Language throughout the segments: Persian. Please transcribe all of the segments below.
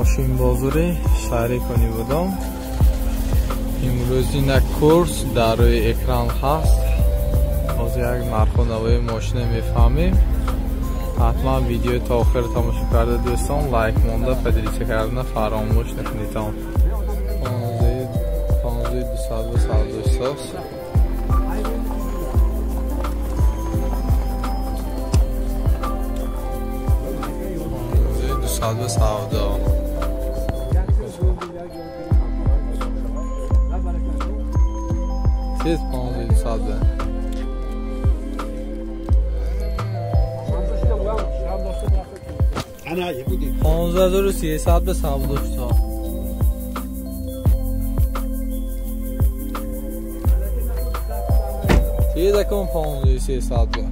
ماشین بازوری شهری کنی بودم. امروز این کورس در روی اکران هست. از یک نرخ ماشین میفهمیم. حتما ویدیو تا آخر تماشا کرده دوستان. لایک مونده فدریچه کردن فراموش نکنید. 15300 به 72 یه دکم 15300 به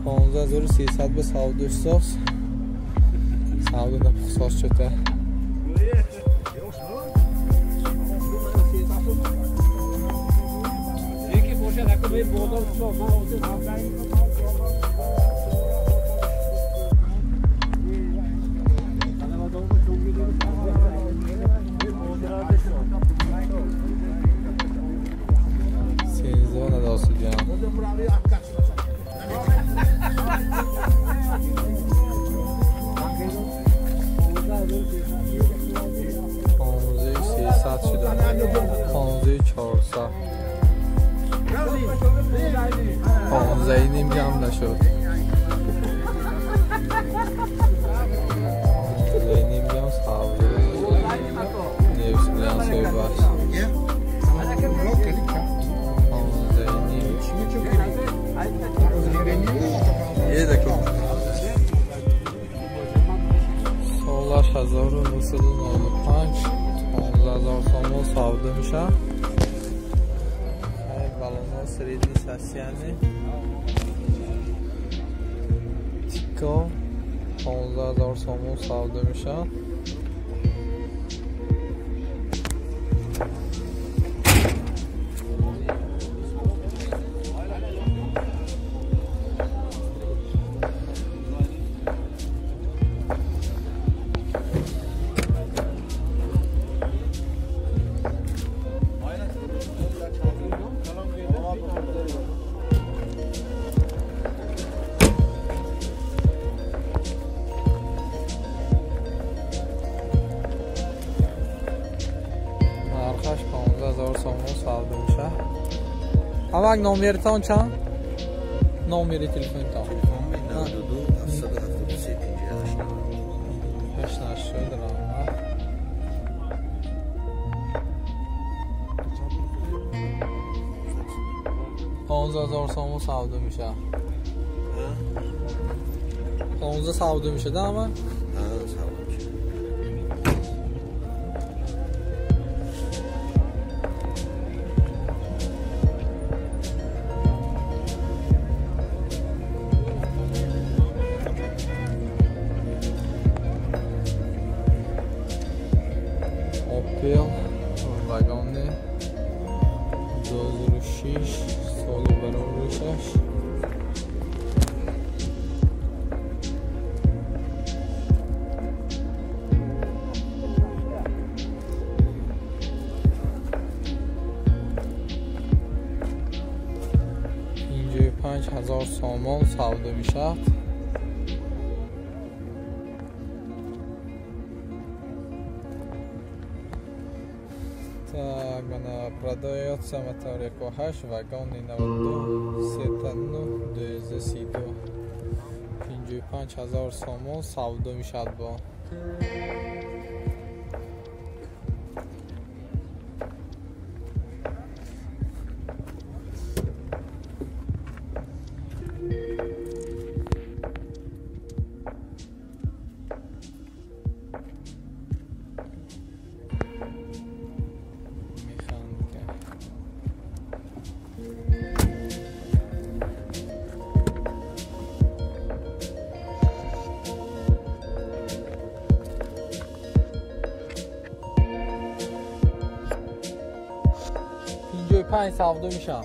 15300 به 72 ساس 72 ساس چطور یکی باشه دکم بودال ساس سالش 1995 15000 سوم سودا میشه. بالونا سرید نیست هستیانه تیکا 15000 سوم سودا میشه. Avak nomertan çan? Nomeri telefontan. Telefon 92 773 88 درام. 15000 سوم سودا میشه. 15 سودا میشه ده اما؟ سودا میشه. Vagone 2006 solo برابرشش اینجا 5000 سوم سودا میشه. Продается мотор Экохаш, вагон 92 сетану 232 55000 сомон савдо мишад бо پنج سودا میشم.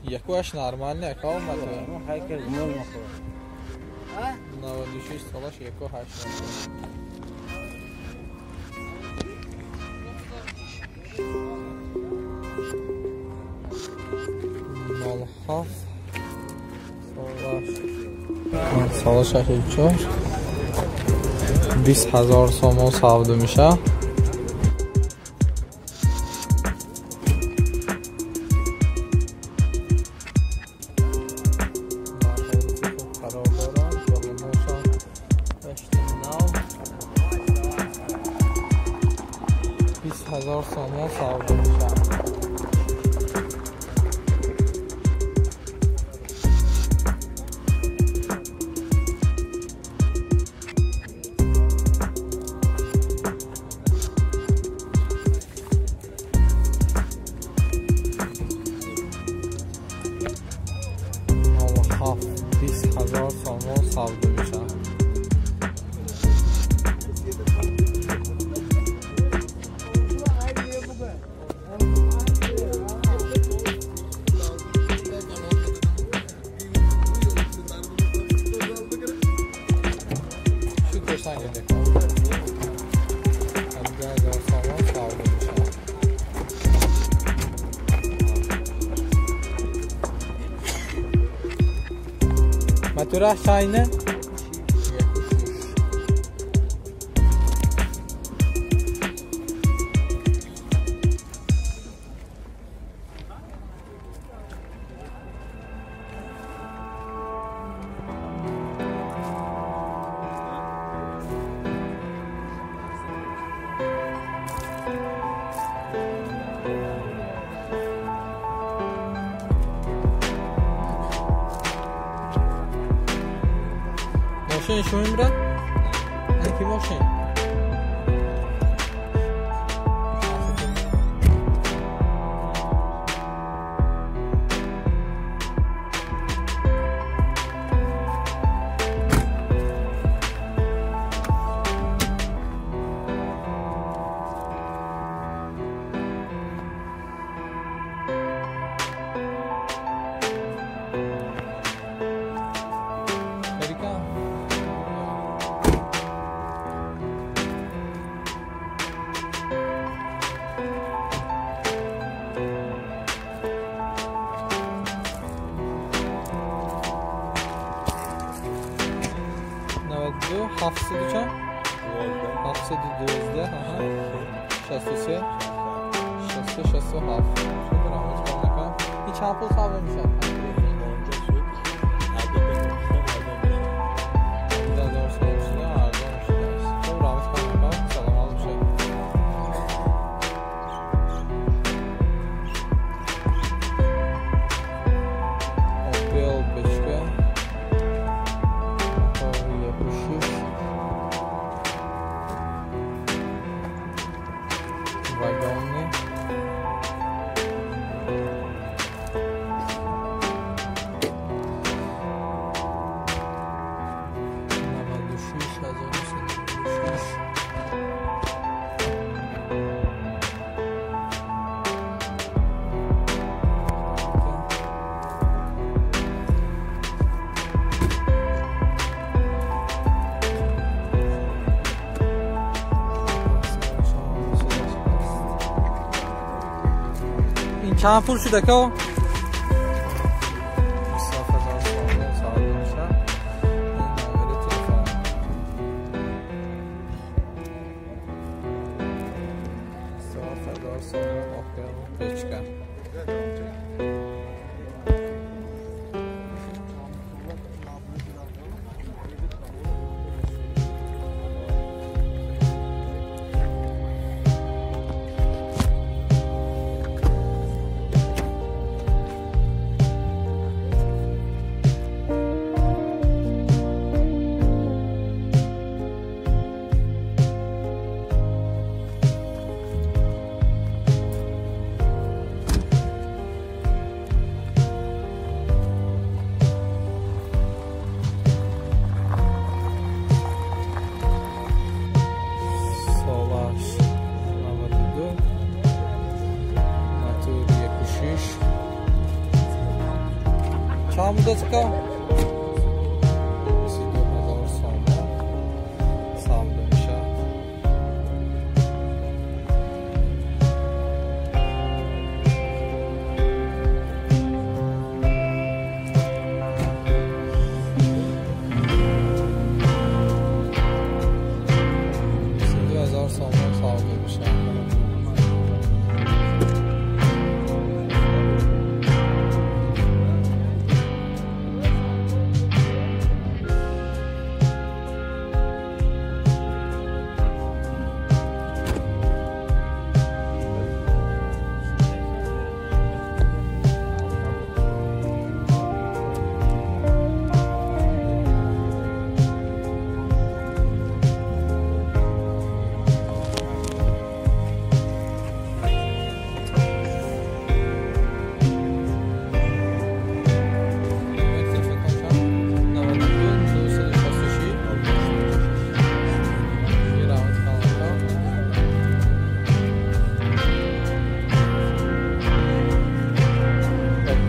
Якояш нормальне, яка омати? Ну, хай каже, мол махо. 96 салаш, яко 8. Малхаф салаш 84 20,000 сомон савдо миша. هزار سامان سودا میشه. الله 20,000 سامان سودا میشه. Matura şahine. ماشین شو میره؟ کی ماشین؟ دو 700 چند؟ 712 63 60 67 شده رمز کن نکن این چند پول صاحبه میشه؟ چند پول شده که؟ چند بوده چکا؟ 22,000 سوم سودا میشه.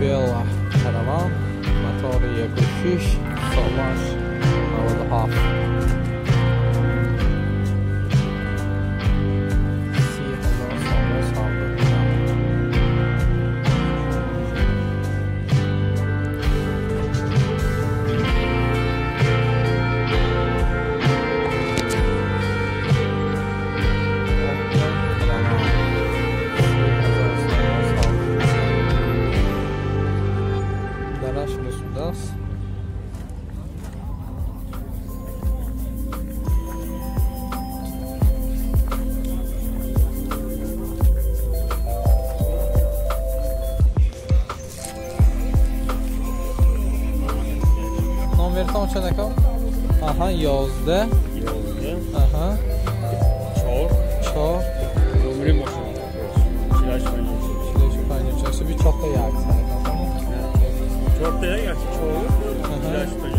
Bela Caravan, motor 1.6, سالش 97. 30,000 سوم سودا میشه. نامورتان چه نکن؟ آها 11 آها 4 نمره ماشین 45 bir çok da yak sana tamam. Çok da yak çoğu. Tamam.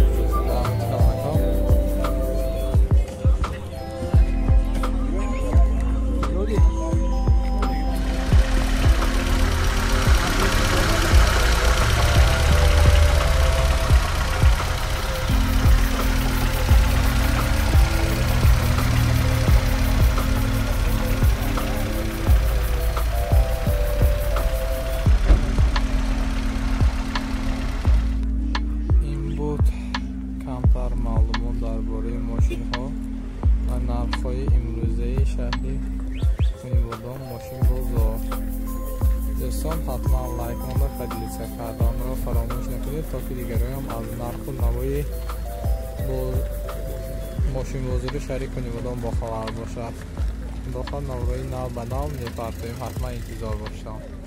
کمتر معلومات درباره ماشین ها و نرخ های امروزه شهری خانوادان ماشین بازار. دوستان حتما لایک و خیلی کردن را فراموش نکنید تا که دیگران هم از نرخ و نوای ماشین بازار شهری خانوادان با خبر باشد. داخل نوروی نو به نو میپرسیم، حتما انتظار باشید.